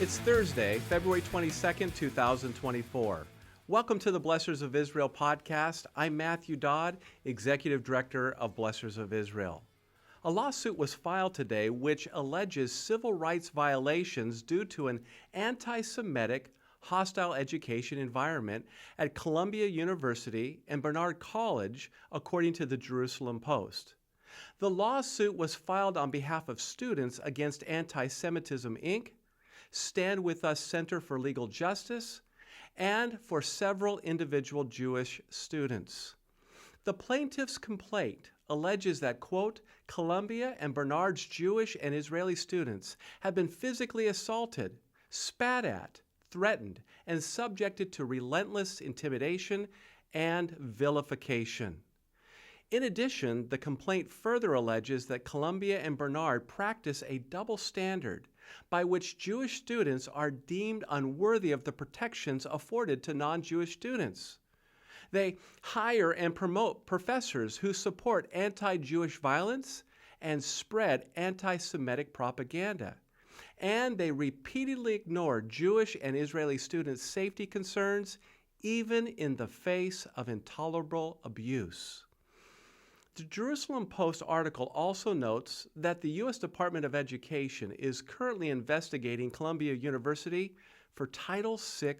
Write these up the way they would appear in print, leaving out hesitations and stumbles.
It's Thursday, February 22nd, 2024. Welcome to the Blessors of Israel Podcast. I'm Matthew Dodd, Executive Director of Blessors of Israel. A lawsuit was filed today which alleges civil rights violations due to an anti-Semitic, hostile education environment at Columbia University and Barnard College, according to the Jerusalem Post. The lawsuit was filed on behalf of students against Anti-Semitism, Inc., Stand With Us Center for Legal Justice, and for several individual Jewish students. The plaintiff's complaint alleges that, quote, Columbia and Barnard's Jewish and Israeli students have been physically assaulted, spat at, threatened, and subjected to relentless intimidation and vilification. In addition, the complaint further alleges that Columbia and Barnard practice a double standard by which Jewish students are deemed unworthy of the protections afforded to non-Jewish students. They hire and promote professors who support anti-Jewish violence and spread anti-Semitic propaganda. And they repeatedly ignore Jewish and Israeli students' safety concerns, even in the face of intolerable abuse. The Jerusalem Post article also notes that the U.S. Department of Education is currently investigating Columbia University for Title VI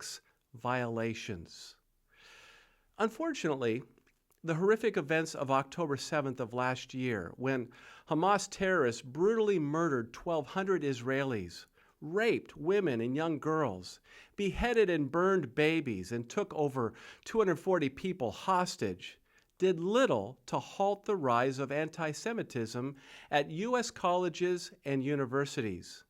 violations. Unfortunately, the horrific events of October 7th of last year, when Hamas terrorists brutally murdered 1,200 Israelis, raped women and young girls, beheaded and burned babies, and took over 240 people hostage, did little to halt the rise of anti-Semitism at U.S. colleges and universities.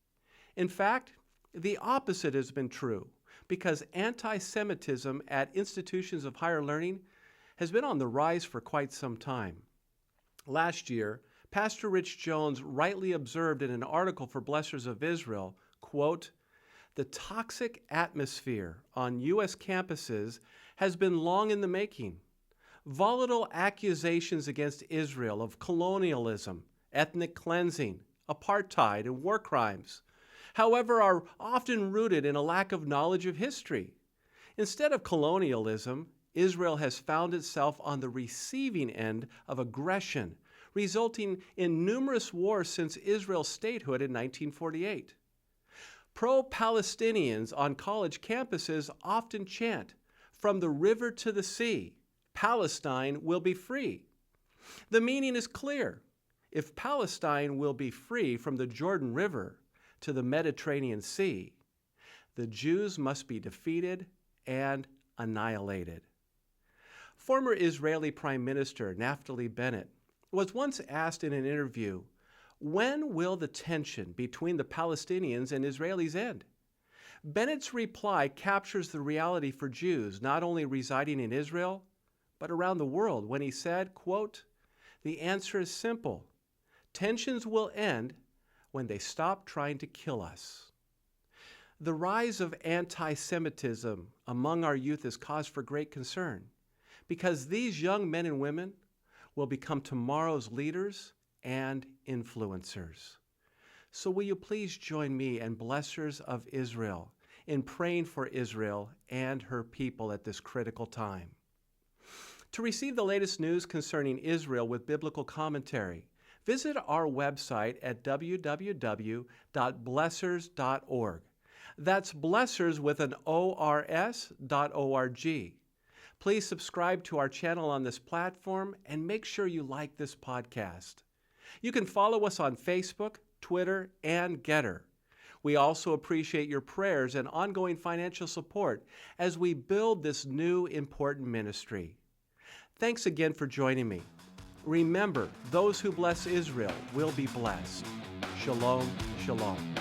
In fact, the opposite has been true, because anti-Semitism at institutions of higher learning has been on the rise for quite some time. Last year, Pastor Rich Jones rightly observed in an article for Blessors of Israel, quote, the toxic atmosphere on U.S. campuses has been long in the making. Volatile accusations against Israel of colonialism, ethnic cleansing, apartheid, and war crimes, however, are often rooted in a lack of knowledge of history. Instead of colonialism, Israel has found itself on the receiving end of aggression, resulting in numerous wars since Israel's statehood in 1948. Pro-Palestinians on college campuses often chant, "From the river to the sea, Palestine will be free." The meaning is clear. If Palestine will be free from the Jordan River to the Mediterranean Sea, the Jews must be defeated and annihilated. Former Israeli Prime Minister Naftali Bennett was once asked in an interview, when will the tension between the Palestinians and Israelis end? Bennett's reply captures the reality for Jews not only residing in Israel, but around the world, when he said, quote, the answer is simple. Tensions will end when they stop trying to kill us. The rise of anti-Semitism among our youth is cause for great concern, because these young men and women will become tomorrow's leaders and influencers. So will you please join me and Blessors of Israel in praying for Israel and her people at this critical time. To receive the latest news concerning Israel with biblical commentary, visit our website at www.blessors.org. That's Blessors with an ORS.org. Please subscribe to our channel on this platform and make sure you like this podcast. You can follow us on Facebook, Twitter, and Getter. We also appreciate your prayers and ongoing financial support as we build this new important ministry. Thanks again for joining me. Remember, those who bless Israel will be blessed. Shalom, shalom.